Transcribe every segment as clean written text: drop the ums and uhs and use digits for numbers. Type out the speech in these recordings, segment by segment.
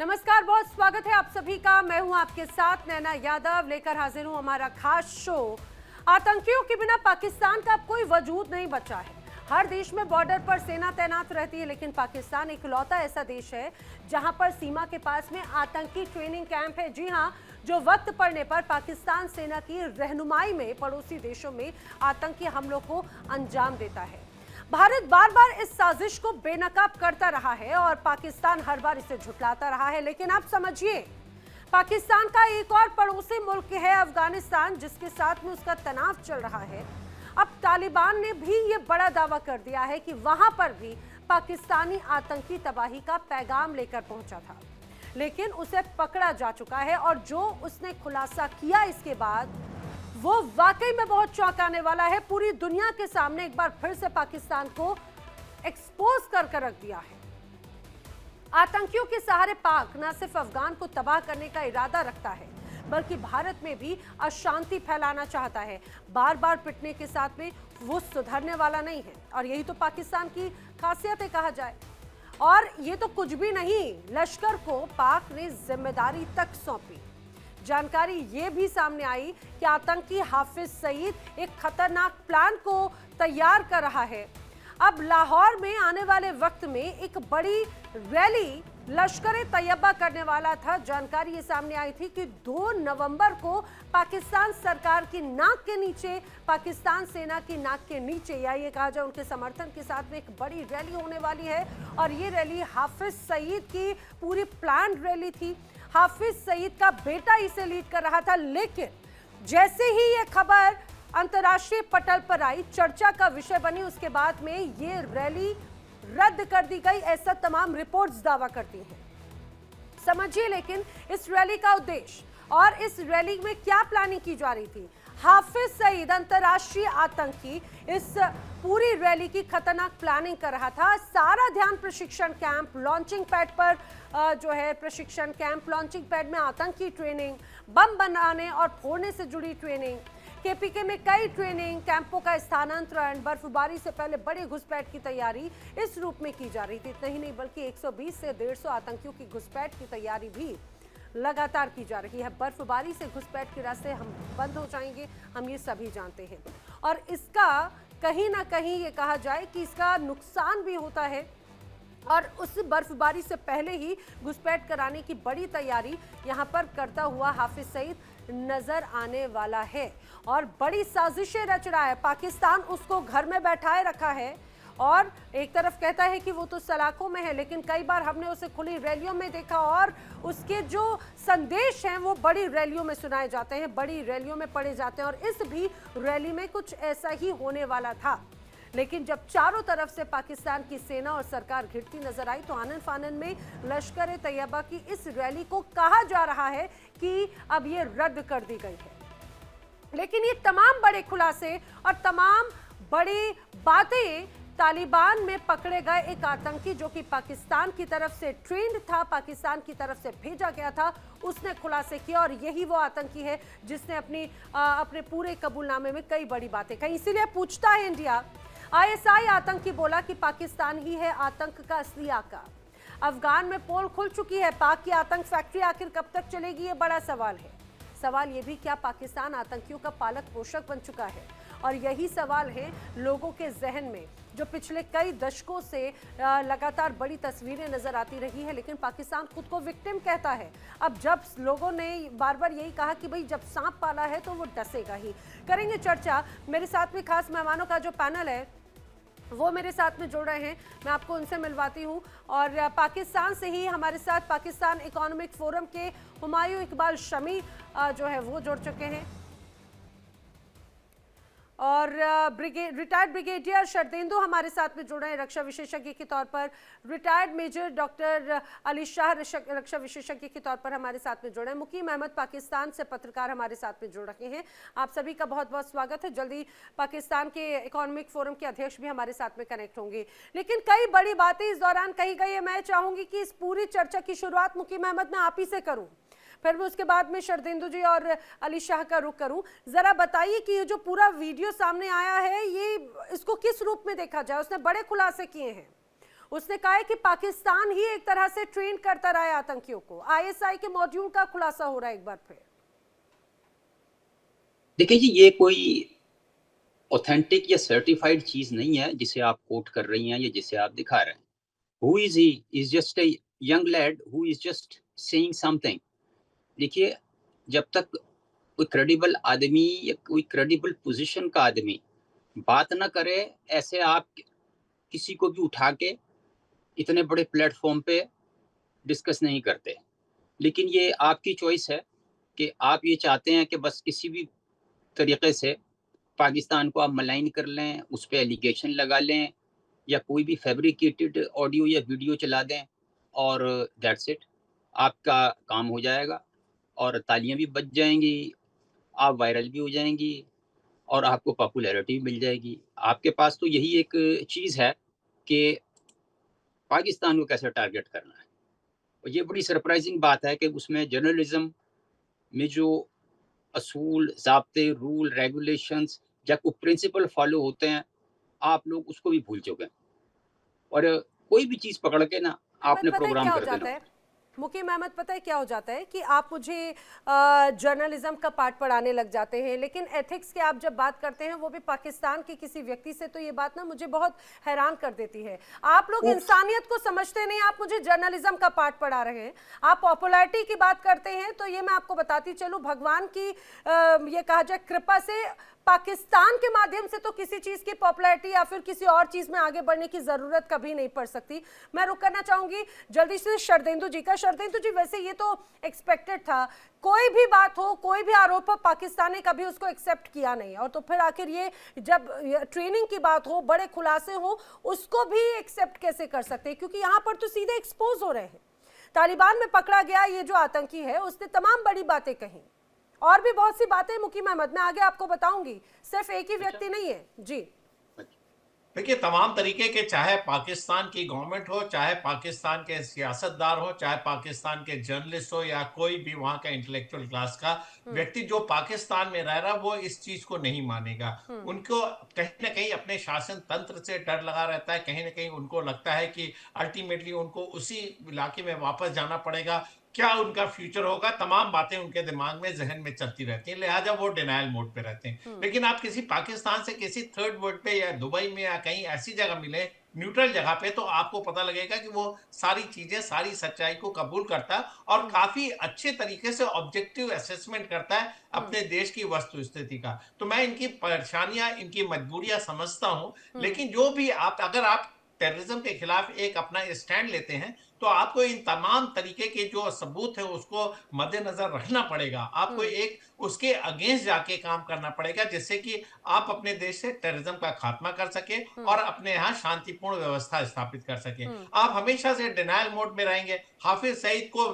नमस्कार, बहुत स्वागत है आप सभी का। मैं हूं आपके साथ नैना यादव, लेकर हाजिर हूं हमारा खास शो। आतंकियों के बिना पाकिस्तान का अब कोई वजूद नहीं बचा है। हर देश में बॉर्डर पर सेना तैनात रहती है, लेकिन पाकिस्तान इकलौता ऐसा देश है जहां पर सीमा के पास में आतंकी ट्रेनिंग कैंप है। जी हां, जो वक्त पड़ने पर पाकिस्तान सेना की रहनुमाई में पड़ोसी देशों में आतंकी हमलों को अंजाम देता है। भारत बार बार इस साजिश को बेनकाब करता रहा है और पाकिस्तान हर बार इसे झुठलाता रहा है। लेकिन आप समझिए, पाकिस्तान का एक और पड़ोसी मुल्क है अफगानिस्तान, जिसके साथ में उसका तनाव चल रहा है। अब तालिबान ने भी ये बड़ा दावा कर दिया है कि वहां पर भी पाकिस्तानी आतंकी तबाही का पैगाम लेकर पहुंचा था, लेकिन उसे पकड़ा जा चुका है। और जो उसने खुलासा किया इसके बाद, वो वाकई में बहुत चौंकाने वाला है। पूरी दुनिया के सामने एक बार फिर से पाकिस्तान को एक्सपोज कर रख दिया है। आतंकियों के सहारे पाक न सिर्फ अफगान को तबाह करने का इरादा रखता है, बल्कि भारत में भी अशांति फैलाना चाहता है। बार बार पिटने के साथ में वो सुधरने वाला नहीं है, और यही तो पाकिस्तान की खासियत है कहा जाए। और ये तो कुछ भी नहीं, लश्कर को पाक ने जिम्मेदारी तक सौंपी। जानकारी ये भी सामने आई कि आतंकी हाफिज सईद एक खतरनाक प्लान को तैयार कर रहा है। अब लाहौर में आने वाले वक्त में एक बड़ी रैली लश्कर तैयबा करने वाला था। जानकारी ये सामने आई थी कि 2 नवंबर को पाकिस्तान सरकार की नाक के नीचे, पाकिस्तान सेना की नाक के नीचे, या ये कहा जाए उनके समर्थन के साथ में एक बड़ी रैली होने वाली है। और ये रैली हाफिज सईद की पूरी प्लान रैली थी। हाफिज सईद का बेटा इसे लीड कर रहा था, लेकिन जैसे ही ये खबर अंतर्राष्ट्रीय पटल पर आई, चर्चा का विषय बनी, उसके बाद में ये रैली रद्द कर दी गई, ऐसा तमाम रिपोर्ट्स दावा करती हैं। समझिए लेकिन इस रैली का उद्देश्य और इस रैली में क्या प्लानिंग की जा रही थी। हाफिज सईद अंतर्राष्ट्रीय आतंकी इस पूरी रैली की खतरनाक प्लानिंग कर रहा था। सारा ध्यान प्रशिक्षण कैंप, लॉन्चिंग पैड पर जो है प्रशिक्षण कैंप, लॉन्चिंग पैड में आतंकी ट्रेनिंग, बम बनाने और फोड़ने से जुड़ी ट्रेनिंग, केपीके में कई ट्रेनिंग कैंपों का स्थानांतरण, बर्फबारी से पहले बड़ी घुसपैठ की तैयारी इस रूप में की जा रही थी। इतना ही नहीं, बल्कि 120 से 150 आतंकियों की घुसपैठ की तैयारी भी लगातार की जा रही है। बर्फबारी से घुसपैठ के रास्ते हम बंद हो जाएंगे, हम ये सभी जानते हैं। और इसका कहीं ना कहीं ये कहा जाए कि इसका नुकसान भी होता है। और उस बर्फबारी से पहले ही घुसपैठ कराने की बड़ी तैयारी यहां पर करता हुआ हाफिज सईद नजर आने वाला है और बड़ी साजिशें रच रहा है। पाकिस्तान उसको घर में बैठाए रखा है और एक तरफ कहता है कि वो तो सलाखों में है, लेकिन कई बार हमने उसे खुली रैलियों में देखा और उसके जो संदेश हैं वो बड़ी रैलियों में सुनाए जाते हैं, बड़ी रैलियों में पढ़े जाते हैं। और इस भी रैली में कुछ ऐसा ही होने वाला था, लेकिन जब चारों तरफ से पाकिस्तान की सेना और सरकार घिरती नजर आई, तो आनन फानन में लश्कर तैयबा की इस रैली को कहा जा रहा है कि अब ये रद्द कर दी गई है। लेकिन ये तमाम बड़े खुलासे और तमाम बड़ी बातें, तालिबान में पकड़े गए एक आतंकी जो कि पाकिस्तान की तरफ से ट्रेंड था, पाकिस्तान की तरफ से भेजा गया था, उसने खुलासे किए। और यही वो आतंकी है जिसने अपने पूरे कबूलनामे में कई बड़ी बातें कही। इसीलिए पूछता है इंडिया, आईएसआई आतंकी बोला कि पाकिस्तान ही है आतंक का असली आका। अफगान में पोल खुल चुकी है, पाक की आतंक फैक्ट्री आखिर कब तक चलेगी, ये बड़ा सवाल है। सवाल ये भी, क्या पाकिस्तान आतंकियों का पालक पोषक बन चुका है? और यही सवाल है लोगों के जहन में, जो पिछले कई दशकों से लगातार बड़ी तस्वीरें नजर आती रही है, लेकिन पाकिस्तान खुद को विक्टिम कहता है। अब जब लोगों ने बार बार यही कहा कि भाई जब सांप पाला है तो वो डसेगा ही। करेंगे चर्चा। मेरे साथ में खास मेहमानों का जो पैनल है वो मेरे साथ में जुड़ रहे हैं, मैं आपको उनसे मिलवाती हूं। और पाकिस्तान से ही हमारे साथ पाकिस्तान इकोनॉमिक फोरम के हुमायूं इकबाल शमी जो है वो जुड़ चुके हैं, और रिटायर्ड ब्रिगेडियर शरदेंदु हमारे साथ में जुड़ रहे हैं रक्षा विशेषज्ञ के तौर पर। Retired major doctor Ali Shah रक्षा विशेषज्ञ के तौर पर हमारे साथ में जुड़े हैं। मुकीम अहमद पाकिस्तान से पत्रकार हमारे साथ में जुड़ रहे हैं। आप सभी का बहुत बहुत स्वागत है। जल्दी पाकिस्तान के इकोनॉमिक फोरम के अध्यक्ष भी हमारे साथ में कनेक्ट होंगे। लेकिन कई बड़ी बातें इस दौरान कही गई है। मैं चाहूंगी कि इस पूरी चर्चा की शुरुआत मुकीम अहमद मैं आप ही से करूं, फिर मैं उसके बाद में शरदेंदु जी और अली शाह का रुख करूं। जरा बताइए कि ये जो पूरा वीडियो सामने आया है, ये इसको किस रूप में देखा जाए? उसने बड़े खुलासे किए हैं, उसने कहा है कि पाकिस्तान ही एक तरह से ट्रेन करता रहा है आतंकियों को। आईएसआई के मॉड्यूल का खुलासा हो रहा है एक बार फिर। देखिए जी, ये कोई ऑथेंटिक या सर्टिफाइड चीज नहीं है जिसे आप कोट कर रही हैं या जिसे आप दिखा रहे हैं। Who is he? Is just a young lead who is just saying something. देखिए, जब तक कोई क्रेडिबल आदमी या कोई क्रेडिबल पोजीशन का आदमी बात ना करे, ऐसे आप किसी को भी उठा के इतने बड़े प्लेटफॉर्म पे डिस्कस नहीं करते। लेकिन ये आपकी चॉइस है कि आप ये चाहते हैं कि बस किसी भी तरीके से पाकिस्तान को आप मलाइन कर लें, उस पर एलिगेशन लगा लें या कोई भी फैब्रिकेटेड ऑडियो या वीडियो चला दें और दैट्स इट, आपका काम हो जाएगा और तालियां भी बज जाएंगी, आप वायरल भी हो जाएंगी और आपको पॉपुलैरिटी भी मिल जाएगी। आपके पास तो यही एक चीज़ है कि पाकिस्तान को कैसे टारगेट करना है। और ये बड़ी सरप्राइजिंग बात है कि उसमें जर्नलिज्म में जो असूल, ज़ाब्ते, रूल, रेगुलेशंस या कोई प्रिंसिपल फॉलो होते हैं, आप लोग उसको भी भूल चुके हैं और कोई भी चीज़ पकड़ के ना अहमद आपने पता है प्रोग्राम क्या हो कर देना। जाता है, मुकीम अहमद, पता है क्या हो जाता है कि आप मुझे जर्नलिज्म का पाठ पढ़ाने लग जाते हैं, लेकिन एथिक्स की आप जब बात करते हैं वो भी पाकिस्तान के किसी व्यक्ति से, तो ये बात ना मुझे बहुत हैरान कर देती है। आप लोग इंसानियत को समझते नहीं, आप मुझे जर्नलिज्म का पाठ पढ़ा रहे हैं। आप पॉपुलैरिटी की बात करते हैं, तो ये मैं आपको बताती चलूँ, भगवान की ये कहा जाए कृपा से पाकिस्तान के माध्यम से तो किसी चीज की पॉपुलैरिटी या फिर किसी और चीज में आगे बढ़ने की जरूरत कभी नहीं पड़ सकती। मैं रुक करना चाहूंगी जल्दी से शरदेंदु जी का। शरदेंदु जी, वैसे ये तो एक्सपेक्टेड था, कोई भी बात हो, कोई भी आरोप हो, पाकिस्तान ने कभी उसको एक्सेप्ट किया नहीं, और तो फिर आखिर ये जब ट्रेनिंग की बात हो, बड़े खुलासे हो, उसको भी एक्सेप्ट कैसे कर सकते हैं? क्योंकि यहाँ पर तो सीधे एक्सपोज हो रहे हैं। तालिबान में पकड़ा गया ये जो आतंकी है, उसने तमाम बड़ी बातें कही, और भी बहुत सी बातें मुकीम अहमद मैं आगे आपको बताऊंगी, सिर्फ एक ही व्यक्ति नहीं है जी। देखिए, तमाम तरीके के, चाहे पाकिस्तान की गवर्नमेंट हो, चाहे पाकिस्तान के सियासतदार हो, चाहे पाकिस्तान के जर्नलिस्ट हो, या कोई भी वहां का इंटेलेक्चुअल क्लास का व्यक्ति जो पाकिस्तान में रह रहा, वो इस चीज को नहीं मानेगा। उनको कहीं ना कहीं अपने शासन तंत्र से डर लगा रहता है, कहीं ना कहीं उनको लगता है कि अल्टीमेटली उनको उसी इलाके में वापस जाना पड़ेगा, क्या उनका फ्यूचर होगा, तमाम बातें उनके दिमाग में, जहन में चलती रहती हैं, लिहाजा वो डिनायल मोड पे रहते हैं। लेकिन आप किसी पाकिस्तान से किसी थर्ड वर्ल्ड पे या दुबई में या कहीं ऐसी जगह मिले, न्यूट्रल जगह पे, तो आपको पता लगेगा कि वो सारी चीजें, सारी सच्चाई को कबूल करता है और काफी अच्छे तरीके से ऑब्जेक्टिव असेसमेंट करता है अपने देश की वस्तु स्थिति का। तो मैं इनकी परेशानियां, इनकी मजबूरियां समझता हूं, लेकिन जो भी आप, अगर आप टेररिज्म के खिलाफ एक अपना स्टैंड लेते हैं, तो आपको इन तमाम तरीके के जो सबूत है उसको मद्देनजर रखना पड़ेगा। आपको एक उसके अगेंस्ट जाके काम करना पड़ेगा, जिससे कि आप अपने देश से टेररिज्म का खात्मा कर सके और अपने यहाँ शांतिपूर्ण व्यवस्था स्थापित कर सके। आप हमेशा से डिनायल मोड में रहेंगे, हाफिज सईद को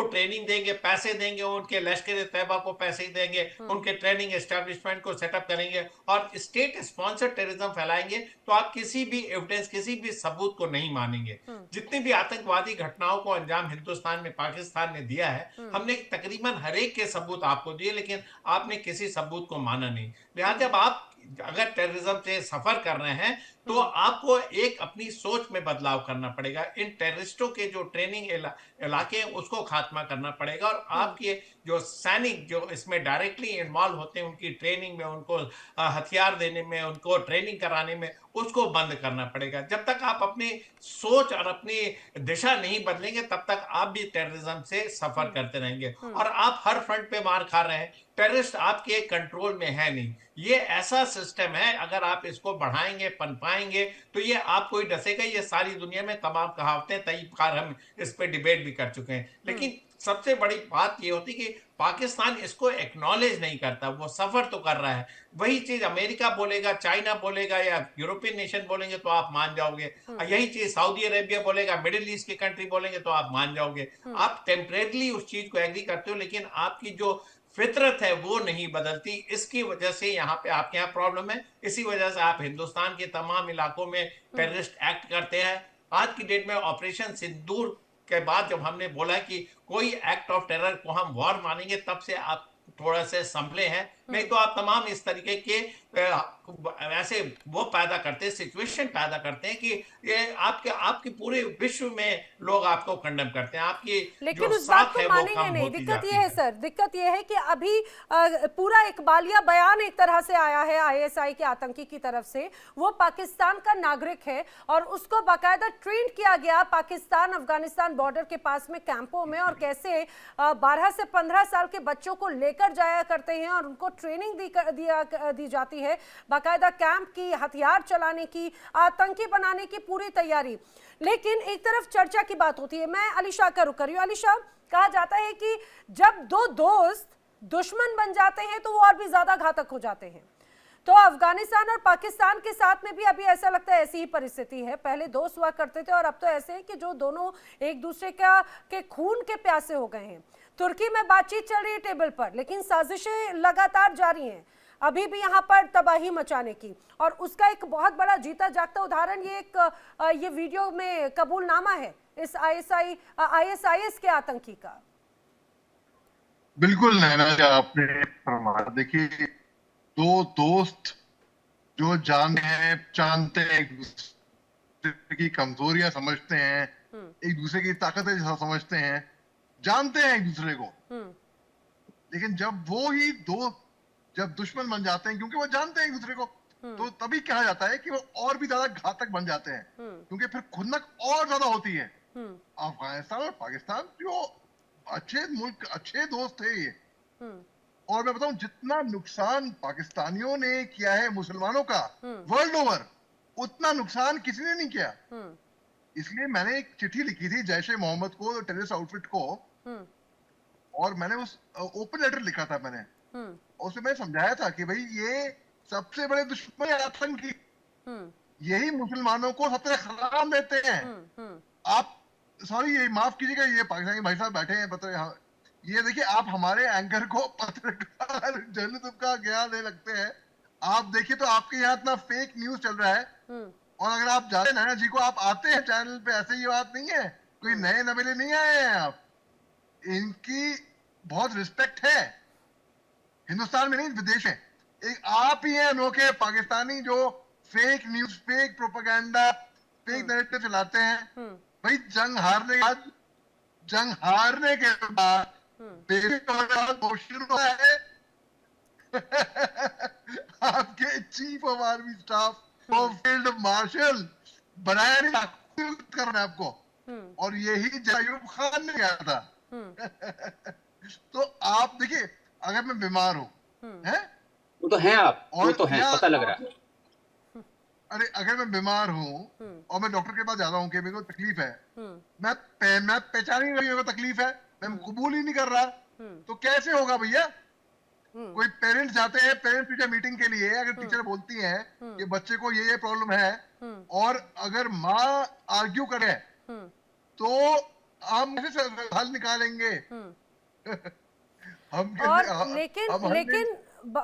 ट्रेनिंग देंगे, पैसे देंगे, उनके लश्कर तैयबा को पैसे देंगे, उनके ट्रेनिंग एस्टेब्लिशमेंट को सेटअप करेंगे और स्टेट स्पॉन्सर्ड टेररिज्म फैलाएंगे, तो आप किसी भी एविडेंस, किसी भी सबूत को नहीं मानेंगे। जितनी भी आतंकवादी घटनाओं को अंजाम हिंदुस्तान में, पाकिस्तान ने दिया है, हमने तकरीबन हर एक के सबूत आपको दिए, लेकिन आपने किसी सबूत को माना नहीं। लिहाजा जब आप अगर टेररिज्म से सफर कर रहे हैं, तो आपको एक अपनी सोच में बदलाव करना पड़ेगा। इन टेररिस्टों के जो ट्रेनिंग इलाके हैं उसको खात्मा करना पड़ेगा, और आपके जो सैनिक जो इसमें डायरेक्टली इन्वॉल्व होते हैं, उनकी ट्रेनिंग में, उनको हथियार देने में, उनको ट्रेनिंग कराने में, उसको बंद करना पड़ेगा। जब तक आप अपनी सोच और अपनी दिशा नहीं बदलेंगे, तब तक आप भी टेररिज्म से सफर करते रहेंगे और आप हर फ्रंट पे मार खा रहे हैं। टेररिस्ट आपके कंट्रोल में है नहीं। ये ऐसा सिस्टम है, अगर आप इसको बढ़ाएंगे, पनपाएंगे, तो ये आपको ही डसेगा। ये सारी दुनिया में तमाम कहावतें, कई बार हम इस पे डिबेट भी कर चुके हैं, लेकिन सबसे बड़ी बात ये होती कि पाकिस्तान इसको एक्नॉलेज नहीं करता। वो सफर तो कर रहा है, वही चीज अमेरिका बोलेगा, चाइना बोलेगा या यूरोपियन नेशन बोलेंगे तो आप मान जाओगे, यही चीज सऊदी अरेबिया बोलेगा, मिडिल ईस्ट की कंट्री बोलेंगे तो आप मान जाओगे। आप टेम्परेरली उस चीज को एग्री करते हो, लेकिन आपकी जो फितरत है वो नहीं बदलती। इसकी वजह से यहाँ पे आपके यहाँ प्रॉब्लम है। इसी वजह से आप हिंदुस्तान के तमाम इलाकों में टेररिस्ट एक्ट करते हैं। आज की डेट में ऑपरेशन सिंदूर के बाद जब हमने बोला कि कोई एक्ट ऑफ टेरर को हम वॉर मानेंगे, तब से आप थोड़ा से संभले हैं, नहीं तो आप तमाम इस तरीके के ऐसे वो पैदा करते हैं, सिचुएशन पैदा करते हैं कि ये आपके पूरे विश्व में लोग आपको कंडेम करते हैं, आपकी लेकिन जो उस बात साख को है वो मानेंगे कम नहीं। होती दिक्कत जाती ये है सर, दिक्कत ये है कि अभी पूरा इकबालिया बयान एक तरह से आया है आईएसआई के आतंकी की तरफ से। वो पाकिस्तान का नागरिक है और उसको बाकायदा ट्रेन किया गया पाकिस्तान अफगानिस्तान बॉर्डर के पास में कैंपों में, और कैसे 12 से 15 साल के बच्चों को लेकर जाया करते हैं और उनको ट्रेनिंग दी जाती है, बाकायदा कैंप की, हथियार चलाने की, आतंकी बनाने की पूरी तैयारी। लेकिन एक तरफ चर्चा की बात होती है। मैं अलीशा का रुख कर रही हूं। अलीशा, कहा जाता है कि जब दो दोस्त दुश्मन बन जाते हैं तो वो और भी ज्यादा घातक हो जाते हैं। तो अफगानिस्तान और पाकिस्तान के साथ में भी अभी ऐसा लगता है ऐसी ही परिस्थिति है। पहले दोस्त हुआ करते थे और अब तो ऐसे है कि जो दोनों एक दूसरे के खून के प्यासे हो गए हैं। तुर्की में बातचीत चल रही है टेबल पर, लेकिन साजिशें लगातार जारी हैं अभी भी यहाँ पर तबाही मचाने की। और उसका एक बहुत बड़ा जीता जागता उदाहरण ये वीडियो में कबूलनामा है इस आईएसआईएस के आतंकी का। बिल्कुल नैना जी, आपने फरमाया। देखिए, दो दोस्त जो जानते हैं, एक दूसरे की कमजोरियां समझते हैं, एक दूसरे की ताकतें समझते हैं, जानते हैं एक दूसरे को, लेकिन जब वो ही दो जब दुश्मन बन जाते हैं, क्योंकि वो जानते हैं एक दूसरे को, तो तभी कहा जाता है कि वो और भी ज्यादा घातक बन जाते हैं, क्योंकि फिर खुंदक और ज्यादा होती है। अफगानिस्तान और पाकिस्तान जो अच्छे मुल्क, अच्छे दोस्त थे ये, और मैं बताऊं जितना नुकसान पाकिस्तानियों ने किया है मुसलमानों का वर्ल्ड ओवर, उतना नुकसान किसी ने नहीं किया। इसलिए मैंने एक चिट्ठी लिखी थी जैश ए मोहम्मद को, टेररिस्ट आउटफिट को, और मैंने उस ओपन लेटर लिखा था मैंने, उसमें मैं समझाया था कि भाई ये सबसे बड़े दुश्मन आतंकी यही मुसलमानों को सबसे खराब देते हैं। आप सॉरी, ये माफ कीजिएगा, ये पाकिस्तानी भाई साहब बैठे हैं पत्र, ये देखिए आप हमारे एंकर को पत्रकार जर्नलिज्म का ज्ञान दे लगते हैं। आप देखिए तो आपके यहाँ इतना फेक न्यूज चल रहा है, और अगर आप जाते नैना जी को, आप आते हैं चैनल पे, ऐसे ये बात नहीं है, कोई नए नवेले नहीं आए हैं आप, इनकी बहुत रिस्पेक्ट है हिंदुस्तान में नहीं विदेश में। एक आप ही हैं अनोखे पाकिस्तानी जो fake news, fake propaganda, fake narrative चलाते हैं। भाई जंग हारने के बाद क्वेश्चन हुआ है आपके चीफ ऑफ आर्मी स्टाफ और फील्ड मार्शल बनाया नहीं करना आपको, और यही अयूब खान ने किया था। तो आप देखिए, अगर मैं बीमार हूँ, वो तो है आप, वो तो है, पता लग रहा है। अरे अगर मैं बीमार हूँ और मैं डॉक्टर के पास जा रहा हूँ कि मेरे को तकलीफ है, मैं पहचान ही नहीं, मेरे को तकलीफ है, मैं कबूल ही नहीं कर रहा, तो कैसे होगा भैया? कोई पेरेंट्स जाते हैं पेरेंट्स टीचर मीटिंग के लिए, अगर टीचर बोलती है कि बच्चे को ये प्रॉब्लम है, और अगर माँ आर्ग्यू करे तो हम कैसे हल निकालेंगे? लेकिन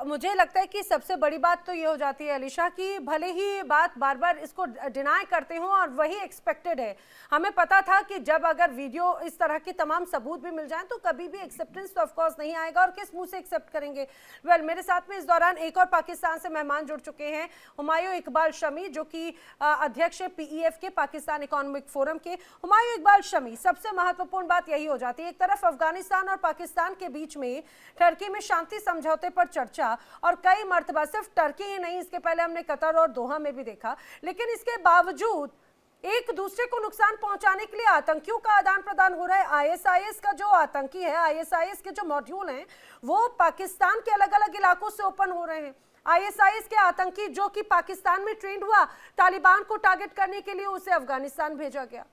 मुझे लगता है कि सबसे बड़ी बात तो ये हो जाती है अलीशा कि भले ही बात बार बार इसको डिनाई करते हो, और वही एक्सपेक्टेड है। हमें पता था कि जब अगर वीडियो इस तरह के तमाम सबूत भी मिल जाएं तो कभी भी एक्सेप्टेंस तो ऑफ कोर्स नहीं आएगा, और किस मुंह से एक्सेप्ट करेंगे। मेरे साथ में इस दौरान एक और पाकिस्तान से मेहमान जुड़ चुके हैं, हुमायूं इकबाल शमी, जो कि अध्यक्ष है PEF के, पाकिस्तान इकोनॉमिक फोरम के। हुमायूं इकबाल शमी, सबसे महत्वपूर्ण बात यही हो जाती है, एक तरफ अफगानिस्तान और पाकिस्तान के बीच में टर्की में शांति समझौते पर चर्चा, और कई मर्तबा, सिर्फ टर्की ही नहीं, इसके पहले हमने कतर और दोहा में भी देखा, लेकिन इसके बावजूद एक दूसरे को नुकसान पहुंचाने के लिए आतंकियों का आदान प्रदान हो रहा है। आईएसआईएस का जो आतंकी है, आईएसआईएस के जो मॉड्यूल हैं, वो पाकिस्तान के अलग अलग इलाकों से ओपन हो रहे हैं। आईएसआईएस के आतंकी जो कि पाकिस्तान में ट्रेंड हुआ, तालिबान को टारगेट करने के लिए उसे अफगानिस्तान भेजा गया।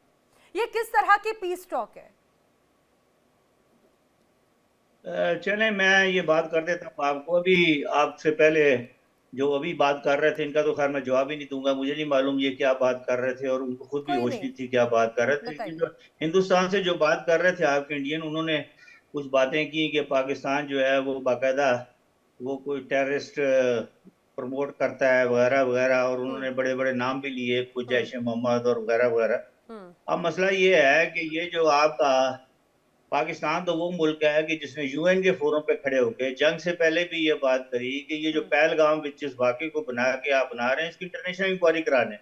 ये किस तरह की पीस टॉक है? चले मैं ये बात कर देता हूँ आपको। अभी आपसे पहले जो अभी बात कर रहे थे, इनका तो खैर मैं जवाब ही नहीं दूंगा, मुझे नहीं मालूम ये क्या बात कर रहे थे, और उनको खुद भी होश नहीं थी क्या बात कर रहे थे। लेकिन जो हिंदुस्तान से जो बात कर रहे थे आपके इंडियन, उन्होंने कुछ बातें की कि पाकिस्तान जो है वो बाकायदा वो कोई टेररिस्ट प्रमोट करता है वगैरह वगैरह, और उन्होंने बड़े बड़े नाम भी लिए, कुछ जैश ए मोहम्मद और वगैरह वगैरह। अब मसला ये है कि ये जो आपका पाकिस्तान तो वो मुल्क है कि जिसने यूएन के फोरम पे खड़े होकर जंग से पहले भी ये बात करी कि ये जो पहलगाम विच इस वाक़े को बना के आप बना रहे हैं इसकी इंटरनेशनल इंक्वायरी कराने,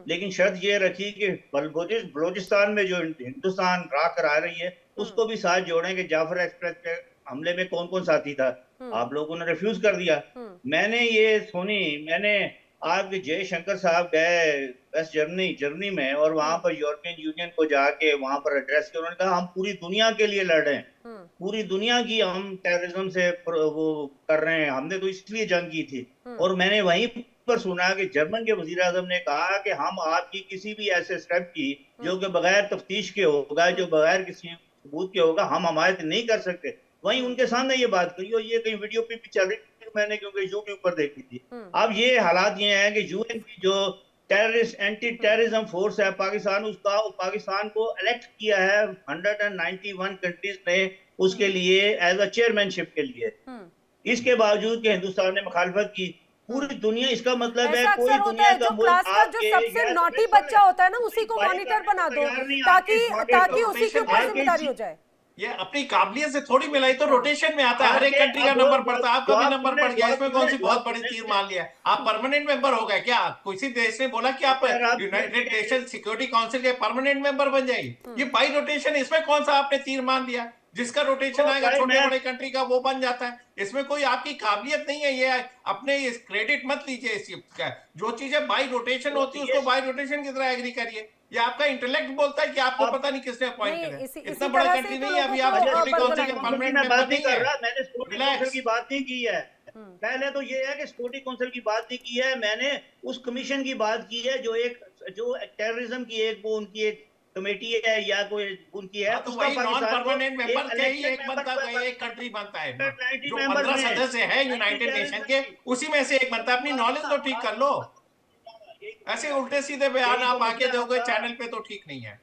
लेकिन शर्त ये रखी कि बलूचिस्तान में जो हिंदुस्तान राह करा रही है उसको भी साथ जोड़ें कि जाफर एक्सप्रेस के हमले में कौन कौन साथी था। आप लोगों ने रिफ्यूज कर दिया। मैंने ये सुनी, मैंने आज जयशंकर साहब गए वेस्ट जर्मनी में और वहां पर यूरोपियन यूनियन को जाके वहां पर एड्रेस किया। उन्होंने कहा हम पूरी दुनिया के लिए लड़ रहे हैं, पूरी दुनिया की हम टेररिज्म से वो कर रहे हैं, हमने तो इसलिए जंग की थी। और मैंने वहीं पर सुना कि जर्मन के वजीर आजम ने कहा कि हम आपकी किसी भी ऐसे स्टेप की जो कि बगैर तफ्तीश के होगा, जो बगैर किसी सबूत के होगा, हम हमायत नहीं कर सकते। वहीं उनके सामने ये बात कही और ये कहीं वीडियो पे भी चल रही थी, मैंने क्योंकि यूट्यूब पर देखी थी। अब ये हालात ये हैं कि यूएन की जो टेररिस्ट एंटी टेररिज्म फोर्स है पाकिस्तान को इलेक्ट किया है 191 कंट्रीज ने उसके लिए एज अ चेयरमैनशिप के लिए। इसके बावजूद कि हिंदुस्तान ने मुखालफत की, पूरी दुनिया, इसका मतलब है कोई दुनिया का क्लास का जो सबसे नॉटी बच्चा होता है ना उसी को मॉनिटर बना दो ताकि उसी के ऊपर जिम्मेदारी हो जाए। ये अपनी काबिलियत से थोड़ी मिलाई तो रोटेशन में आता है, हर एक कंट्री का नंबर पड़ता है। आपका भी नंबर पड़ गया, इसमें कौन सी बहुत बड़ी तीर मान लिया है? आप परमानेंट मेंबर हो गए क्या? किसी देश ने बोला कि आप यूनाइटेड नेशन सिक्योरिटी काउंसिल के परमानेंट मेंबर बन जाएंगे? ये बाई रोटेशन, इसमें कौन सा आपने तीर मान लिया? जिसका रोटेशन आएगा छोटे बड़े कंट्री का वो बन जाता है। इसमें कोई आपकी काबिलियत नहीं है। ये अपने इस क्रेडिट मत लीजिए इस चीज का। जो चीजें बाई रोटेशन होती है उसको बाई रोटेशन की तरह एग्री करिए। ये आपका इंटेलेक्ट बोलता है कि आपको पता नहीं किसने अपॉइंट किया। इतना बड़ा कंट्री नहीं है अभी आप सिक्योरिटी काउंसिल के परमानेंट मेंबर नहीं है। मैंने सिक्योरिटी काउंसिल की बात नहीं की है। पहले तो ये है कि सिक्योरिटी काउंसिल की बात नहीं की है, मैंने उस कमीशन की बात की है जो टेररिज्म की वो उनकी एक कमेटी है या कोई उनकी है। तो वही नॉन परमानेंट मेंबर के ही एक बनता है, एक कंट्री बनता है जो 15 सदस्य है यूनाइटेड नेशन के, उसी में से एक बनता है। अपनी नॉलेज तो ठीक कर लो। ऐसे उल्टे सीधे बयान आप आके दोगे चैनल पे तो ठीक नहीं है।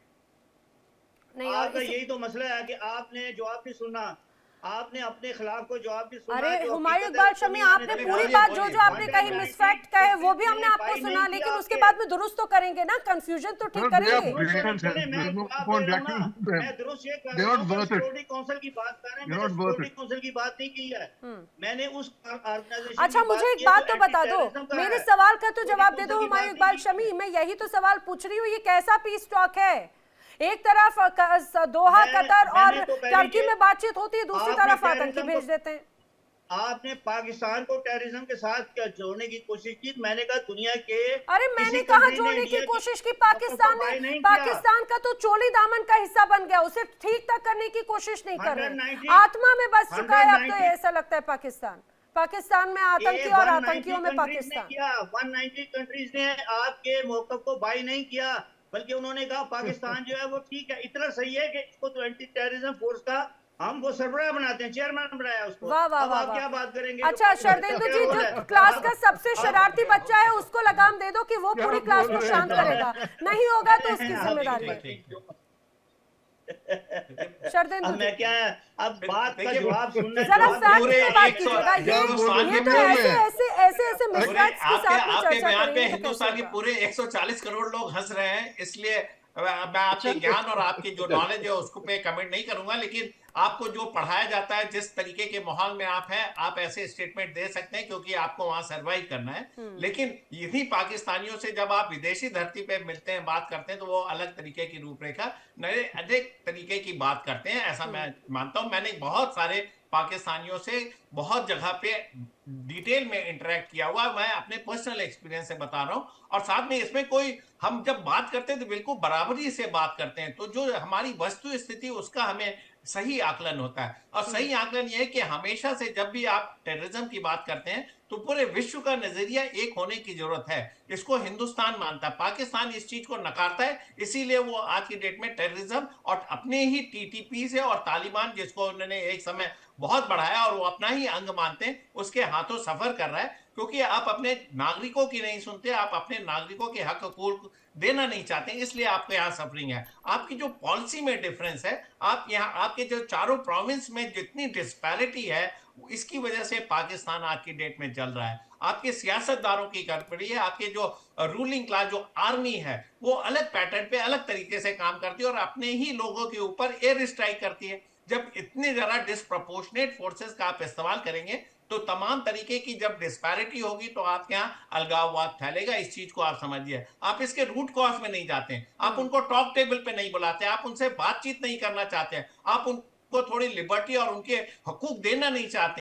नहीं, आपका यही तो मसला है कि आपने जवाब नहीं सुना, आपने अपने खिलाफ को जवाब भी सुना। अरे हुमायूं इकबाल शमी, आपने पूरी बात जो आपने कही मिसफैक्ट कहे वो भी हमने आपको सुना, लेकिन उसके बाद में दुरुस्त तो करेंगे ना, कंफ्यूजन तो ठीक करेंगे। काउंसिल की बात नहीं की है मैंने उस ऑर्गेनाइजेशन। अच्छा, मुझे एक बात तो बता दो, मेरे सवाल का तो जवाब दे दो हुमायूं इकबाल शमी। मैं यही तो सवाल पूछ रही हूँ, ये कैसा पीस टॉक है? एक तरफ दोहा, कतर और टर्की में बातचीत होती है, दूसरी तरफ आतंकी भेज देते हैं। आपने पाकिस्तान को टेररिज्म के साथ क्या जोड़ने की कोशिश की? मैंने कहा दुनिया के, अरे मैंने कहा जोड़ने की कोशिश की? पाकिस्तान का तो चोली दामन का हिस्सा बन गया, उसे ठीक तक करने की कोशिश नहीं कर रहे। आत्मा में बस चुका है अब तो, ऐसा लगता है पाकिस्तान में आतंकी और आतंकियों में पाकिस्तान। 190 कंट्रीज ने आपके मौक़िफ़ को बाई नहीं किया, बल्कि उन्होंने कहा पाकिस्तान जो है वो ठीक है, इतना सही है कि इसको तो एंटी टेररिज्म फोर्स का हम वो सरबराह बनाते हैं, चेयरमैन बनाया उसको। वाह वाह वाह, क्या बात करेंगे? अच्छा शरदेंदु जी, जो क्लास का सबसे शरारती बच्चा है उसको लगाम दे दो कि वो पूरी क्लास को शांत करेगा, नहीं होगा तो उसकी जिम्मेदारी है। शरदेंदु जी, मैं क्या अब बात का जवाब सुनना जरा फैक्ट पे बात कीजिएगा। ये तो ऐसे मिसफैक्ट्स के साथ में चर्चा करेंगे। हिंदुस्तान के पूरे 140 करोड़ लोग हंस रहे हैं, इसलिए मैं आपके ज्ञान और आपकी जो नॉलेज है उसको पे कमेंट नहीं करूंगा, लेकिन आपको जो पढ़ाया जाता है, जिस तरीके के माहौल में आप हैं, आप ऐसे स्टेटमेंट दे सकते हैं क्योंकि आपको वहां सरवाइव करना है। लेकिन यही पाकिस्तानियों से जब आप विदेशी धरती पे मिलते हैं, बात करते हैं, तो वो अलग तरीके की रूपरेखा, नए अधिक तरीके की बात करते हैं, ऐसा मैं मानता हूं। मैंने बहुत सारे पाकिस्तानियों से बहुत जगह पे डिटेल में इंटरेक्ट किया हुआ, मैं अपने पर्सनल एक्सपीरियंस से बता रहा हूं। और साथ में इसमें कोई, हम जब बात करते हैं तो बिल्कुल बराबरी से बात करते हैं, तो जो हमारी वस्तु स्थिति उसका हमें सही आकलन होता है। और सही आकलन यह है कि हमेशा से जब भी आप टेररिज्म की बात करते हैं तो पूरे विश्व का नजरिया एक होने की जरूरत है। इसको हिंदुस्तान मानता है, पाकिस्तान इस चीज को नकारता है, इसीलिए वो आज की डेट में टेररिज्म और अपने ही टीटीपी से और तालिबान, जिसको उन्होंने एक समय बहुत बढ़ाया और वो अपना ही अंग मानते हैं, उसके हाथों सफर कर रहा है। क्योंकि आप अपने नागरिकों की नहीं सुनते, आप अपने नागरिकों के हक हकूक देना नहीं चाहते, इसलिए आपके यहाँ सफरिंग है। आपकी जो पॉलिसी में डिफरेंस है, आप यहाँ आपके जो चारों प्रोविंस में जितनी डिस्पैरिटी है, इसकी वजह से पाकिस्तान आज की डेट में चल रहा है। आपके सियासतदारों की गड़बड़ी है, आपके जो रूलिंग क्लास, जो आर्मी है, वो अलग पैटर्न पे अलग तरीके से काम करती है और अपने ही लोगों के ऊपर एयर स्ट्राइक करती है। जब इतनी ज्यादा डिस्प्रपोर्शनेट फोर्सेस का आप इस्तेमाल करेंगे तो तमाम तरीके की जब डिस्पैरिटी होगी तो आपके यहाँ अलगाववाद फैलेगा। इस चीज को आप समझिए। आप इसके रूट कॉज में नहीं जाते हैं, आप उनको टॉक टेबल पे नहीं बुलाते, आप उनसे बातचीत नहीं करना चाहते हैं, आप उनको थोड़ी लिबर्टी और उनके हकूक देना नहीं चाहते।